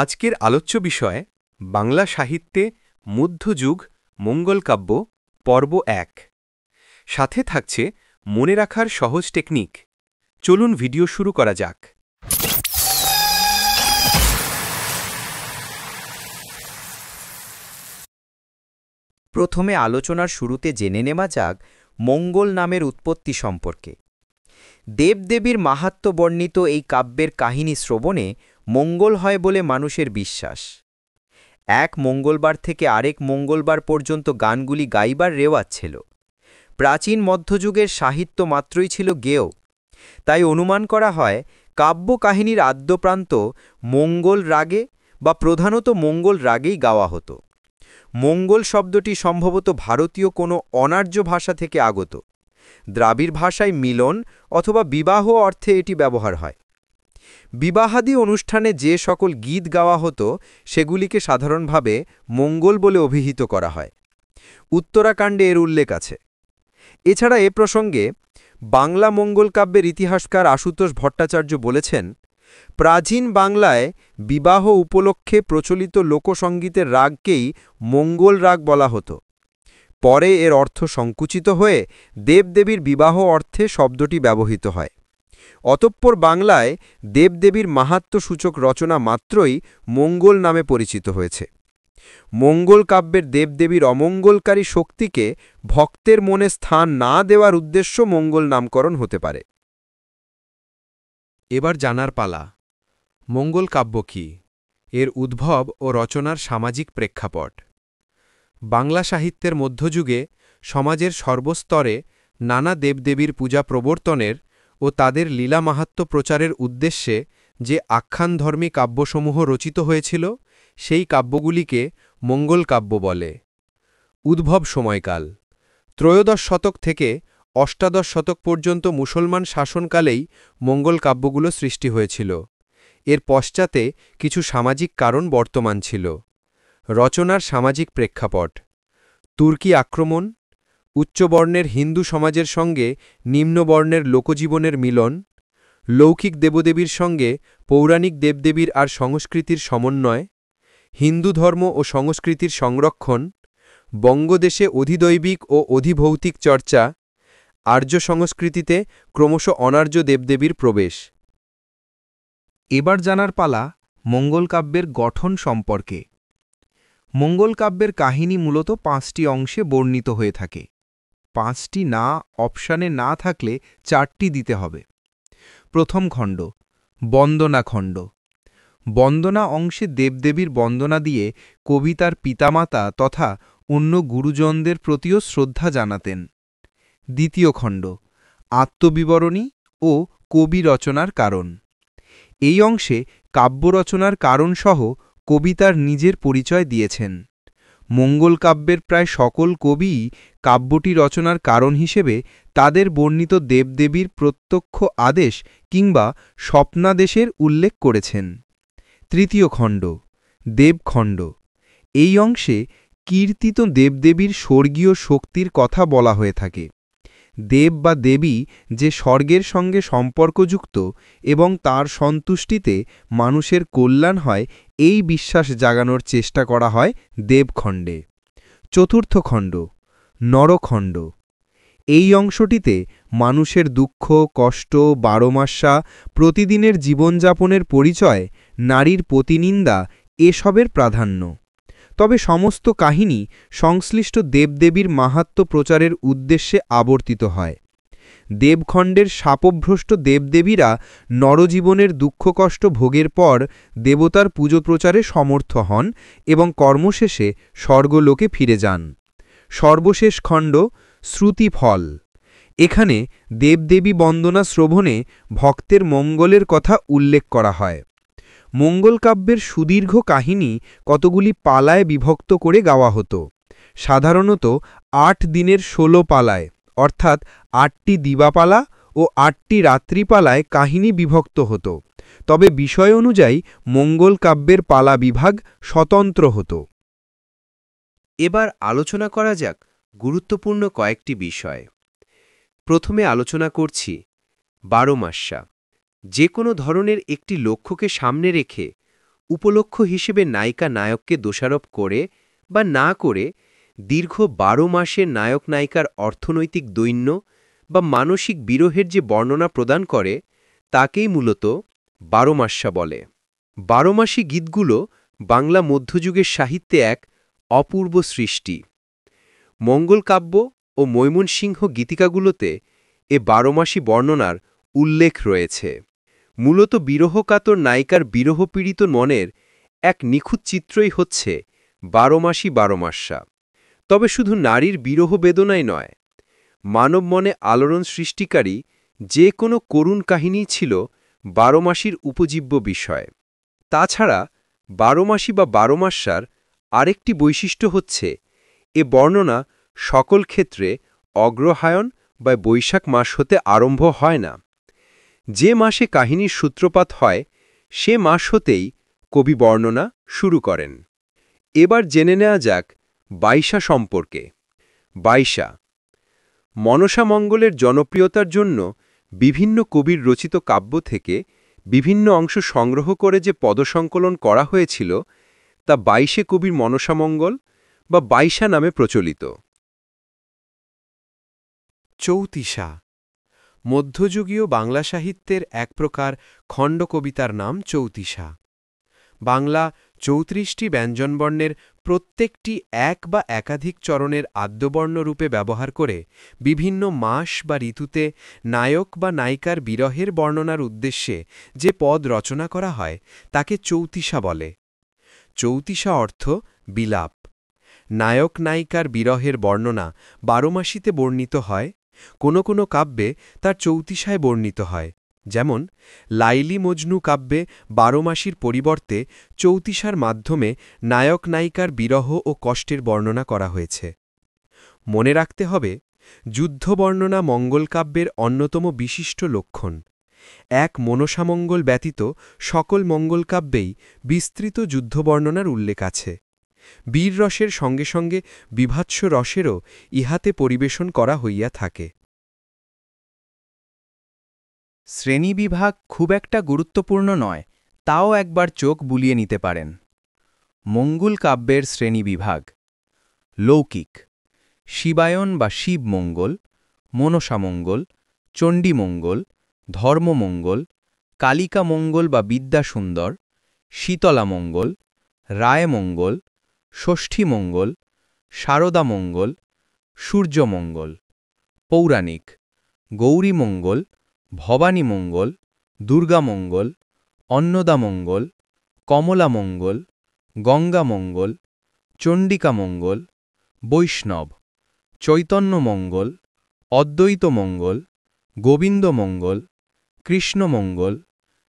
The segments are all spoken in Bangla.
আজকের আলোচ্য বিষয় বাংলা সাহিত্যে মধ্যযুগ মঙ্গলকাব্য পর্ব ১। সাথে থাকছে মনে রাখার সহজ টেকনিক। চলুন ভিডিও শুরু করা যাক। প্রথমে আলোচনার শুরুতে জেনে নেওয়া যাক মঙ্গল নামের উৎপত্তি সম্পর্কে। দেবদেবীর মাহাত্ম্য বর্ণিত এই কাব্যের কাহিনী শ্রবণে মঙ্গল হয় বলে মানুষের বিশ্বাস। এক মঙ্গলবার থেকে আরেক মঙ্গলবার পর্যন্ত গানগুলি গাইবার রেওয়াজ ছিল। প্রাচীন মধ্যযুগের সাহিত্য মাত্রই ছিল গেয়। তাই অনুমান করা হয় কাব্য কাহিনীর আদ্যপ্রান্ত মঙ্গল রাগে বা প্রধানত মঙ্গল রাগেই গাওয়া হতো। মঙ্গল শব্দটি সম্ভবত ভারতীয় কোনো অনার্য ভাষা থেকে আগত। দ্রাবিড় ভাষায় মিলন অথবা বিবাহ অর্থে এটি ব্যবহার হয়। বিবাহাদি অনুষ্ঠানে যে সকল গীত গাওয়া হতো সেগুলিকে সাধারণভাবে মঙ্গল বলে অভিহিত করা হয়। উত্তরাকাণ্ডে এর উল্লেখ আছে। এছাড়া এ প্রসঙ্গে বাংলা মঙ্গল কাব্যের ইতিহাসকার আশুতোষ ভট্টাচার্য বলেছেন, প্রাচীন বাংলায় বিবাহ উপলক্ষে প্রচলিত লোকসঙ্গীতের রাগকেই মঙ্গল রাগ বলা হতো। পরে এর অর্থ সংকুচিত হয়ে দেবদেবীর বিবাহ অর্থে শব্দটি ব্যবহৃত হয়। অতঃপর বাংলায় দেবদেবীর মাহাত্ম্যসূচক রচনা মাত্রই মঙ্গল নামে পরিচিত হয়েছে। মঙ্গল কাব্যের দেবদেবীর অমঙ্গলকারী শক্তিকে ভক্তের মনে স্থান না দেওয়ার উদ্দেশ্য মঙ্গল নামকরণ হতে পারে। এবার জানার পালা, মঙ্গল কাব্য কী, এর উদ্ভব ও রচনার সামাজিক প্রেক্ষাপট। বাংলা সাহিত্যের মধ্যযুগে সমাজের সর্বস্তরে নানা দেবদেবীর পূজা প্রবর্তনের ও তাদের লীলা মাহাত্ম্য প্রচারের উদ্দেশ্যে যে আখ্যানধর্মী কাব্যসমূহ রচিত হয়েছিল সেই কাব্যগুলিকে মঙ্গল কাব্য বলে। উদ্ভব সময়কাল ত্রয়োদশ শতক থেকে অষ্টাদশ শতক পর্যন্ত মুসলমান শাসনকালেই মঙ্গল কাব্যগুলো সৃষ্টি হয়েছিল। এর পশ্চাতে কিছু সামাজিক কারণ বর্তমান ছিল। রচনার সামাজিক প্রেক্ষাপট: তুর্কি আক্রমণ, উচ্চবর্ণের হিন্দু সমাজের সঙ্গে নিম্নবর্ণের লোকজীবনের মিলন, লৌকিক দেবদেবীর সঙ্গে পৌরাণিক দেবদেবীর আর সংস্কৃতির সমন্বয়, হিন্দু ধর্ম ও সংস্কৃতির সংরক্ষণ, বঙ্গদেশে অধিদৈবিক ও অধিভৌতিক চর্চা, আর্য সংস্কৃতিতে ক্রমশ অনার্য দেবদেবীর প্রবেশ। এবার জানার পালা মঙ্গল কাব্যের গঠন সম্পর্কে। মঙ্গল কাব্যের কাহিনী মূলত ৫টি অংশে বর্ণিত হয়ে থাকে। ৫টি না অপশানে না থাকলে ৪টি দিতে হবে। প্রথম খণ্ড বন্দনা খণ্ড। বন্দনা অংশে দেবদেবীর বন্দনা দিয়ে কবি তার পিতামাতা তথা অন্য গুরুজনদের প্রতিও শ্রদ্ধা জানাতেন। দ্বিতীয় খণ্ড আত্মবিবরণী ও কবি রচনার কারণ। এই অংশে কাব্য রচনার কারণসহ কবি তার নিজের পরিচয় দিয়েছেন। মঙ্গল কাব্যের প্রায় সকল কবিই কাব্যটি রচনার কারণ হিসেবে তাদের বর্ণিত দেবদেবীর প্রত্যক্ষ আদেশ কিংবা স্বপ্নাদেশের উল্লেখ করেছেন। তৃতীয় খণ্ড দেবখণ্ড। এই অংশে কীর্তিত দেবদেবীর স্বর্গীয় শক্তির কথা বলা হয়ে থাকে। দেব বা দেবী যে স্বর্গের সঙ্গে সম্পর্কযুক্ত এবং তার সন্তুষ্টিতে মানুষের কল্যাণ হয় এই বিশ্বাস জাগানোর চেষ্টা করা হয় দেবখণ্ডে। চতুর্থ খণ্ড নরখণ্ড। এই অংশটিতে মানুষের দুঃখ কষ্ট বারোমাস্যা প্রতিদিনের জীবনযাপনের পরিচয় নারীর প্রতিনিন্দা এসবের প্রাধান্য। তবে সমস্ত কাহিনী সংশ্লিষ্ট দেবদেবীর মাহাত্ম্য প্রচারের উদ্দেশ্যে আবর্তিত হয়। দেবখণ্ডের শাপভ্রষ্ট দেবদেবীরা নরজীবনের দুঃখকষ্ট ভোগের পর দেবতার পুজো প্রচারে সমর্থ হন এবং কর্মশেষে স্বর্গলোকে ফিরে যান। সর্বশেষ খণ্ড শ্রুতিফল। এখানে দেবদেবী বন্দনা শ্রবণে ভক্তের মঙ্গলের কথা উল্লেখ করা হয়। মঙ্গল কাব্যের সুদীর্ঘ কাহিনী কতগুলি পালায় বিভক্ত করে গাওয়া হতো। সাধারণত ৮ দিনের ১৬ পালায় অর্থাৎ ৮টি দিবাপালা ও ৮টি রাত্রিপালায় কাহিনী বিভক্ত হতো। তবে বিষয় অনুযায়ী মঙ্গল কাব্যের পালা বিভাগ স্বতন্ত্র হতো। এবার আলোচনা করা যাক গুরুত্বপূর্ণ কয়েকটি বিষয়। প্রথমে আলোচনা করছি বারোমাস্যা। যে কোনো ধরনের একটি লক্ষ্যকে সামনে রেখে উপলক্ষ হিসেবে নায়িকা নায়ককে দোষারোপ করে বা না করে দীর্ঘ ১২ মাসের নায়ক নায়িকার অর্থনৈতিক দৈন্য বা মানসিক বিরহের যে বর্ণনা প্রদান করে তাকেই মূলত বারোমাস্যা বলে। বারোমাসী গীতগুলো বাংলা মধ্যযুগের সাহিত্যে এক অপূর্ব সৃষ্টি। মঙ্গলকাব্য ও মৈমনসিংহ গীতিকাগুলোতে এ বারোমাসী বর্ণনার উল্লেখ রয়েছে। মূলত বিরহকাতর নায়িকার বিরহপীড়িত মনের এক নিখুঁত চিত্রই হচ্ছে বারোমাসী বারোমাস্যা। তবে শুধু নারীর বিরহ বেদনাই নয়, মানব মনে আলোড়ন সৃষ্টিকারী যে কোনো করুণ কাহিনীই ছিল বারোমাসীর উপজীব্য বিষয়। তাছাড়া বারোমাসী বা বারোমাস্যার আরেকটি বৈশিষ্ট্য হচ্ছে এ বর্ণনা সকল ক্ষেত্রে অগ্রহায়ণ বা বৈশাখ মাস হতে আরম্ভ হয় না। যে মাসে কাহিনীর সূত্রপাত হয় সে মাস হতেই কবি বর্ণনা শুরু করেন। এবার জেনে নেওয়া যাক বাইশা সম্পর্কে। বাইশা মনসামঙ্গলের জনপ্রিয়তার জন্য বিভিন্ন কবির রচিত কাব্য থেকে বিভিন্ন অংশ সংগ্রহ করে যে পদসংকলন করা হয়েছিল তা বাইশে কবির মনসামঙ্গল বা বাইশা নামে প্রচলিত। চৌতিশা মধ্যযুগীয় বাংলা সাহিত্যের এক প্রকার খণ্ড কবিতার নাম চৌতিশা। বাংলা ৩৪টি ব্যঞ্জনবর্ণের প্রত্যেকটি এক বা একাধিক চরণের আদ্যবর্ণ রূপে ব্যবহার করে বিভিন্ন মাস বা ঋতুতে নায়ক বা নায়িকার বিরহের বর্ণনার উদ্দেশ্যে যে পদ রচনা করা হয় তাকে চৌতিশা বলে। চৌতিশা অর্থ বিলাপ। নায়ক নায়িকার বিরহের বর্ণনা বারোমাসীতে বর্ণিত হয়, কোনো কোনো কাব্যে তার চৌতিশায় বর্ণিত হয়। যেমন লাইলি মজনু কাব্যে বারোমাসীর পরিবর্তে চৌতিশার মাধ্যমে নায়ক নায়িকার বিরহ ও কষ্টের বর্ণনা করা হয়েছে। মনে রাখতে হবে, যুদ্ধবর্ণনা মঙ্গলকাব্যের অন্যতম বিশিষ্ট লক্ষণ। এক মনসামঙ্গল ব্যতীত সকল মঙ্গলকাব্যেই বিস্তৃত যুদ্ধবর্ণনার উল্লেখ আছে। বীর রসের সঙ্গে সঙ্গে বিভৎস রসেরও ইহাতে পরিবেশন করা হইয়া থাকে। শ্রেণীবিভাগ খুব একটা গুরুত্বপূর্ণ নয়, তাও একবার চোখ বুলিয়ে নিতে পারেন। মঙ্গল কাব্যের শ্রেণীবিভাগ: লৌকিক, শিবায়ন বা শিবমঙ্গল, মনসামঙ্গল, চণ্ডীমঙ্গল, ধর্মমঙ্গল, কালিকামঙ্গল বা বিদ্যাসুন্দর, শীতলামঙ্গল, রায়মঙ্গল, ষষ্ঠীমঙ্গল, শারদামঙ্গল, সূর্যমঙ্গল। পৌরাণিক: গৌরীমঙ্গল, ভবানীমঙ্গল, দুর্গামঙ্গল, অন্নদামঙ্গল, কমলামঙ্গল, গঙ্গামঙ্গল, চণ্ডিকামঙ্গল। বৈষ্ণব: চৈতন্যমঙ্গল, অদ্বৈতমঙ্গল, গোবিন্দমঙ্গল, কৃষ্ণমঙ্গল,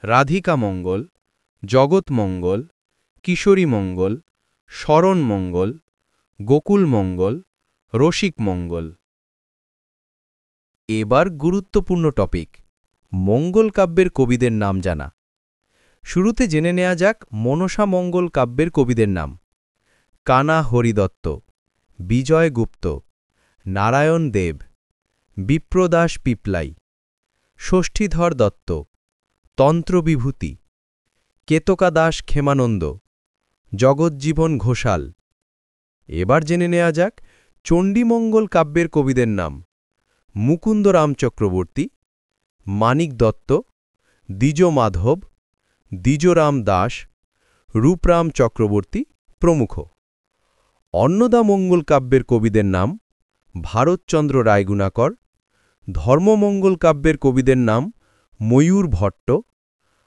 রাধিকামঙ্গল, জগৎমঙ্গল, কিশোরীমঙ্গল, শরণমঙ্গল, গোকুলমঙ্গল, রসিকমঙ্গল। এবার গুরুত্বপূর্ণ টপিক, মঙ্গল কাব্যের কবিদের নাম জানা। শুরুতে জেনে নেওয়া যাক মনসামঙ্গল কাব্যের কবিদের নাম: কানা হরিদত্ত, বিজয় গুপ্ত, নারায়ণ দেব, বিপ্রদাস পিপলাই, ষষ্ঠীধর দত্ত, তন্ত্রবিভূতি, কেতকা দাস ক্ষেমানন্দ, জগজ্জীবন ঘোষাল। এবার জেনে নেওয়া যাক চণ্ডীমঙ্গল কাব্যের কবিদের নাম: মুকুন্দরাম চক্রবর্তী, মানিক দত্ত, দ্বিজ মাধব, দ্বিজরাম দাস, রূপরাম চক্রবর্তী প্রমুখ। অন্নদামঙ্গল কাব্যের কবিদের নাম: ভারতচন্দ্র রায়গুণাকর, ধর্মমঙ্গল কাব্যের কবিদের নাম: ময়ূর ভট্ট,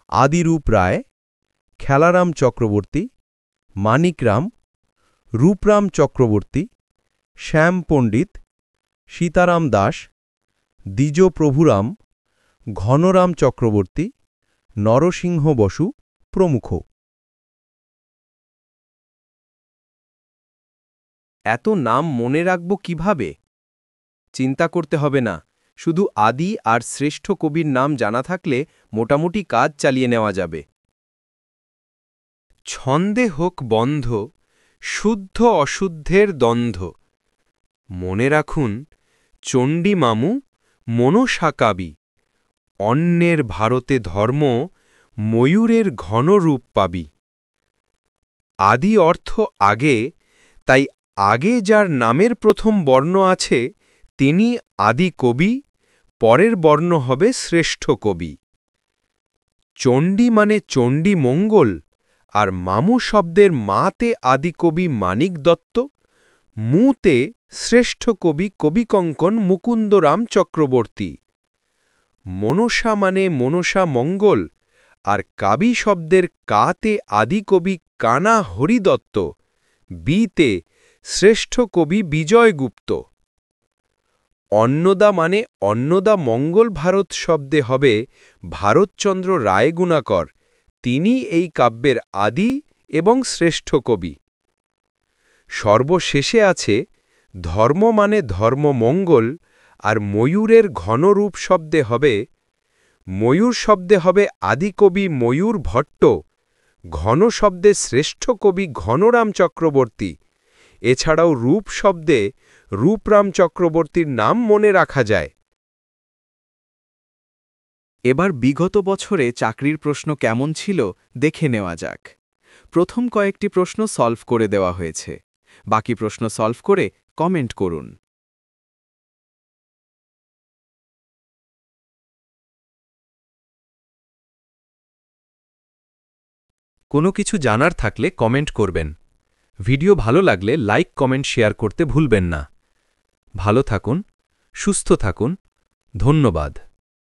আদিরূপ রায়, খেলারাম চক্রবর্তী, মানিকরাম, রূপরাম চক্রবর্তী, শ্যাম পণ্ডিত, সীতারাম দাস, দ্বিজ প্রভুরাম, ঘনরাম চক্রবর্তী, নরসিংহ বসু প্রমুখ। এত নাম মনে রাখব কিভাবে? চিন্তা করতে হবে না, শুধু আদি আর শ্রেষ্ঠ কবির নাম জানা থাকলে মোটামুটি কাজ চালিয়ে নেওয়া যাবে। ছন্দে হোক বন্ধ, শুদ্ধ অশুদ্ধের দ্বন্দ্ব। মনে রাখুন, চণ্ডী মামু মনসা কাবি, অন্যের ভারতে ধর্ম, ময়ূরের ঘন রূপ পাবি। আদি অর্থ আগে, তাই আগে যার নামের প্রথম বর্ণ আছে তিনি আদি কবি, পরের বর্ণ হবে শ্রেষ্ঠ কবি। চণ্ডী মানে চণ্ডী মঙ্গল, আর মামু শব্দের মাতে আদিকবি মানিক দত্ত, মুতে শ্রেষ্ঠ কবি কবিকঙ্কন মুকুন্দরাম চক্রবর্তী। মনসা মানে মনসা মঙ্গল, আর কাবি শব্দের কাতে আদিকবি কানা হরিদত্ত, বিতে শ্রেষ্ঠ কবি বিজয়গুপ্ত। অন্নদা মানে অন্নদা মঙ্গল ভারত শব্দে হবে ভারতচন্দ্র রায়গুণাকর, তিনি এই কাব্যের আদি এবং শ্রেষ্ঠ কবি। সর্বশেষে আছে ধর্ম মানে ধর্মমঙ্গল, আর ময়ূরের ঘনরূপ শব্দে হবে ময়ূর শব্দে হবে আদিকবি ময়ূর ভট্ট, ঘন শব্দে শ্রেষ্ঠ কবি ঘনরাম চক্রবর্তী। এছাড়াও রূপ শব্দে রূপরাম চক্রবর্তীর নাম মনে রাখা যায়। এবার বিগত বছরে চাকরির প্রশ্ন কেমন ছিল দেখে নেওয়া যাক। প্রথম কয়েকটি প্রশ্ন সলভ করে দেওয়া হয়েছে, বাকি প্রশ্ন সলভ করে কমেন্ট করুন। কোনো কিছু জানার থাকলে কমেন্ট করবেন। ভিডিও ভালো লাগলে লাইক কমেন্ট শেয়ার করতে ভুলবেন না। ভালো থাকুন, সুস্থ থাকুন, ধন্যবাদ।